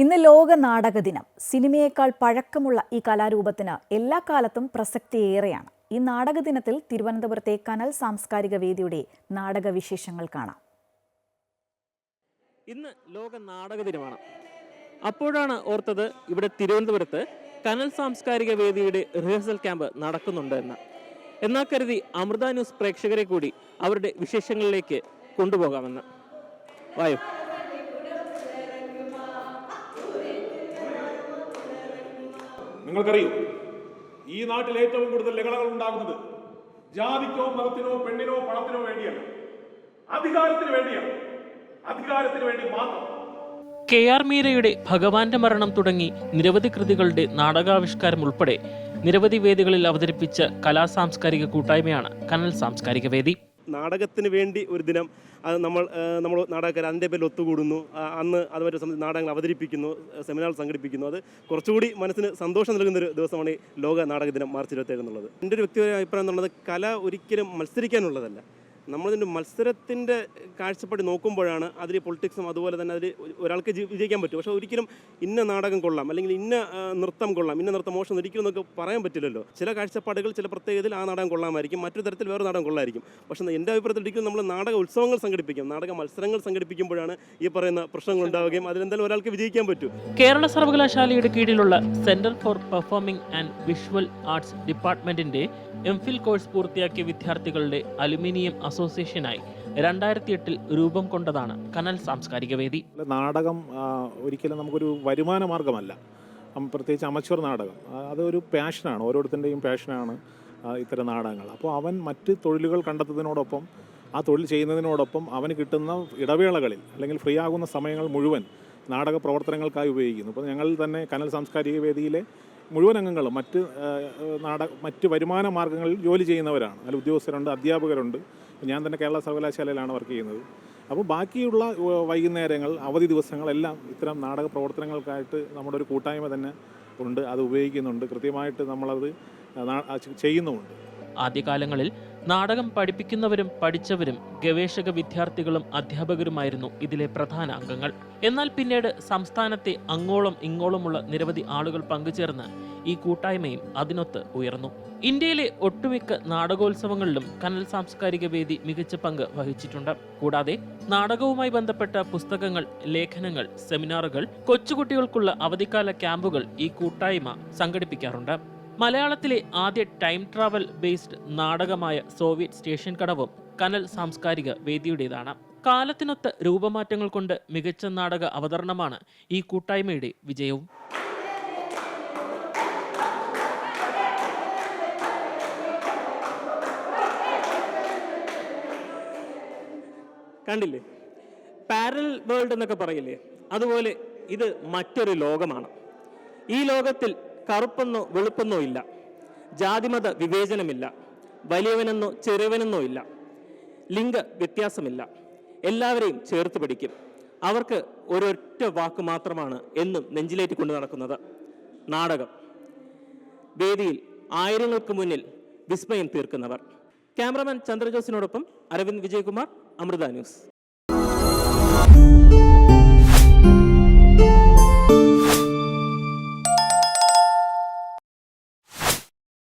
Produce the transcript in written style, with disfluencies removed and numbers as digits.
ഇന്ന് ലോക നാടക ദിനം. സിനിമയേക്കാൾ പഴക്കമുള്ള ഈ കലാരൂപത്തിന് എല്ലാ കാലത്തും പ്രസക്തിയേറെയാണ്. ഈ നാടക ദിനത്തിൽ തിരുവനന്തപുരത്തെ കനൽ സാംസ്കാരിക വേദിയുടെ നാടക വിശേഷങ്ങൾ കാണാം. ഇന്ന് ലോക നാടക ദിനമാണ്. അപ്പോഴാണ് ഓർത്തത് ഇവിടെ തിരുവനന്തപുരത്ത് കനൽ സാംസ്കാരിക വേദിയുടെ റിഹേഴ്സൽ ക്യാമ്പ് നടക്കുന്നുണ്ട് എന്ന്. എന്നാൽ കരുതി അമൃത ന്യൂസ് പ്രേക്ഷകരെ കൂടി അവരുടെ വിശേഷങ്ങളിലേക്ക് കൊണ്ടുപോകാമെന്ന്. വായു. നിങ്ങൾക്കറിയോ, ഈ നാട്ടിൽ ഏറ്റവും കൂടുതൽ ലഹളകൾ ഉണ്ടാകുന്നത് ജാതിക്കോ മതത്തിനോ പെണ്ണിനോ പണത്തിനോ വേണ്ടിയല്ല, അധികാരത്തിന് വേണ്ടിയാണ്. അധികാരത്തിന് വേണ്ടി മാത്രം. KR മീരയുടെ ഭഗവാന്റെ മരണം തുടങ്ങി നിരവധി കൃതികളുടെ നാടകാവിഷ്കാരം ഉൾപ്പെടെ നിരവധി വേദികളിൽ അവതരിപ്പിച്ച കലാസാംസ്കാരിക കൂട്ടായ്മയാണ് കനൽ സാംസ്കാരിക വേദി. നാടകത്തിന് വേണ്ടി ഒരു ദിനം അത് നമ്മൾ നാടകക്കാർ അതിൻ്റെ പേരിൽ ഒത്തുകൂടുന്നു. അന്ന് അതുമായിട്ട് നാടകങ്ങൾ അവതരിപ്പിക്കുന്നു, സെമിനാർ സംഘടിപ്പിക്കുന്നു. അത് കുറച്ചുകൂടി മനസ്സിന് സന്തോഷം നൽകുന്നൊരു ദിവസമാണ് ഈ ലോക നാടക ദിനം മാർച്ച് 27 എന്നുള്ളത്. എൻ്റെ ഒരു വ്യക്തിപരമായ അഭിപ്രായം എന്നുള്ളത്, കല ഒരിക്കലും മത്സരിക്കാനുള്ളതല്ല. നമ്മളിതിൻ്റെ മത്സരത്തിൻ്റെ കാഴ്ചപ്പാട് നോക്കുമ്പോഴാണ് അതിൽ പൊളിറ്റിക്സും അതുപോലെ തന്നെ അതിൽ ഒരാൾക്ക് വിജയിക്കാൻ പറ്റും. പക്ഷേ ഒരിക്കലും ഇന്ന നാടകം കൊള്ളാം, അല്ലെങ്കിൽ ഇന്ന നൃത്തം കൊള്ളാം, ഇന്ന നൃത്തം മോശം ഒരിക്കലും നമുക്ക് പറയാൻ പറ്റില്ലല്ലോ. ചില കാഴ്ചപ്പാടുകൾ ചില പ്രത്യേകതയിൽ ആ നാടകം കൊള്ളാമായിരിക്കും, മറ്റൊരു തരത്തിൽ വേറെ നാടകം കൊള്ളായിരിക്കും. പക്ഷേ എൻ്റെ അഭിപ്രായത്തിൽ ഒരിക്കലും നമ്മൾ നാടക ഉത്സവങ്ങൾ സംഘടിപ്പിക്കും, നാടക മത്സരങ്ങൾ സംഘടിപ്പിക്കുമ്പോഴാണ് ഈ പറയുന്ന പ്രശ്നങ്ങൾ ഉണ്ടാവുകയും അതിലെന്തായാലും ഒരാൾക്ക് വിജയിക്കാൻ പറ്റും. കേരള സർവകലാശാലയുടെ കീഴിലുള്ള centre for performing and visual arts ഡിപ്പാർട്ട്മെന്റിന്റെ MPhil കോഴ്സ് പൂർത്തിയാക്കിയ വിദ്യാർത്ഥികളുടെ അലുമിനിയം അസോസിയേഷനായി 2008 രൂപം കൊണ്ടതാണ് കനൽ സാംസ്കാരിക വേദി. നാടകം ഒരിക്കലും നമുക്കൊരു വരുമാന മാർഗമല്ല, പ്രത്യേകിച്ച് അമച്വർ നാടകം. അതൊരു പാഷനാണ്, ഓരോരുത്തരുടെയും പാഷനാണ് ഇത്തരം നാടകങ്ങൾ. അപ്പോൾ അവൻ മറ്റ് തൊഴിലുകൾ കണ്ടെത്തുന്നതിനോടൊപ്പം ആ തൊഴിൽ ചെയ്യുന്നതിനോടൊപ്പം അവന് കിട്ടുന്ന ഇടവേളകളിൽ അല്ലെങ്കിൽ ഫ്രീ ആകുന്ന സമയങ്ങൾ മുഴുവൻ നാടക പ്രവർത്തനങ്ങൾക്കായി ഉപയോഗിക്കുന്നു. അപ്പോൾ ഞങ്ങൾ തന്നെ കനൽ സാംസ്കാരിക വേദിയിലെ മുഴുവൻ അംഗങ്ങളും മറ്റ് വരുമാന മാർഗ്ഗങ്ങളിൽ ജോലി ചെയ്യുന്നവരാണ്. അതിൽ ഉദ്യോഗസ്ഥരുണ്ട്, അധ്യാപകരുണ്ട്. ഞാൻ തന്നെ കേരള സർവകലാശാലയിലാണ് വർക്ക് ചെയ്യുന്നത്. അപ്പോൾ ബാക്കിയുള്ള വൈകുന്നേരങ്ങൾ, അവധി ദിവസങ്ങളെല്ലാം ഇത്തരം നാടക പ്രവർത്തനങ്ങൾക്കായിട്ട് നമ്മുടെ ഒരു കൂട്ടായ്മ തന്നെ ഉണ്ട്. അത് ഉപയോഗിക്കുന്നുണ്ട്, കൃത്യമായിട്ട് നമ്മളത് ചെയ്യുന്നുമുണ്ട്. ആദ്യകാലങ്ങളിൽ നാടകം പഠിപ്പിക്കുന്നവരും പഠിച്ചവരും ഗവേഷക വിദ്യാർത്ഥികളും അധ്യാപകരുമായിരുന്നു ഇതിലെ പ്രധാന അംഗങ്ങൾ. എന്നാൽ പിന്നീട് സംസ്ഥാനത്തെ അങ്ങോളം ഇങ്ങോളമുള്ള നിരവധി ആളുകൾ പങ്കുചേർന്ന് ഈ കൂട്ടായ്മയും അതിനൊത്ത് ഉയർന്നു. ഇന്ത്യയിലെ ഒട്ടുമിക്ക നാടകോത്സവങ്ങളിലും കനൽ സാംസ്കാരിക വേദി മികച്ച പങ്ക് വഹിച്ചിട്ടുണ്ട്. കൂടാതെ നാടകവുമായി ബന്ധപ്പെട്ട പുസ്തകങ്ങൾ, ലേഖനങ്ങൾ, സെമിനാറുകൾ, കൊച്ചുകുട്ടികൾക്കുള്ള അവധിക്കാല ക്യാമ്പുകൾ ഈ കൂട്ടായ്മ സംഘടിപ്പിക്കാറുണ്ട്. മലയാളത്തിലെ ആദ്യ ടൈം ട്രാവൽ ബേസ്ഡ് നാടകമായ സോവിയറ്റ് സ്റ്റേഷൻ കടവും കനൽ സാംസ്കാരിക വേദിയുടേതാണ്. കാലത്തിനൊത്ത് രൂപമാറ്റങ്ങൾ കൊണ്ട് മികച്ച നാടക അവതരണമാണ് ഈ കൂട്ടായ്മയുടെ വിജയവും. കണ്ടില്ലേ, പാരലൽ വേൾഡ് എന്നൊക്കെ പറയില്ലേ, അതുപോലെ ഇത് മറ്റൊരു ലോകമാണ്. ഈ ലോകത്തിൽ കറുപ്പെന്നോ വെളുപ്പെന്നോ ഇല്ല, ജാതിമത വിവേചനമില്ല, വലിയവനെന്നോ ചെറിയവനെന്നോ ഇല്ല, ലിംഗ വ്യത്യാസമില്ല. എല്ലാവരെയും ചേർത്ത് പിടിക്കും. അവർക്ക് ഒരൊറ്റ വാക്ക് മാത്രമാണ് എന്നും നെഞ്ചിലേറ്റി കൊണ്ടു നടക്കുന്നത്: നാടകം. വേദിയിൽ ആയിരങ്ങൾക്ക് മുന്നിൽ വിസ്മയം തീർക്കുന്നവർ. ക്യാമറമാൻ ചന്ദ്രജോസിനോടൊപ്പം അരവിന്ദ് വിജയകുമാർ, അമൃത ന്യൂസ്.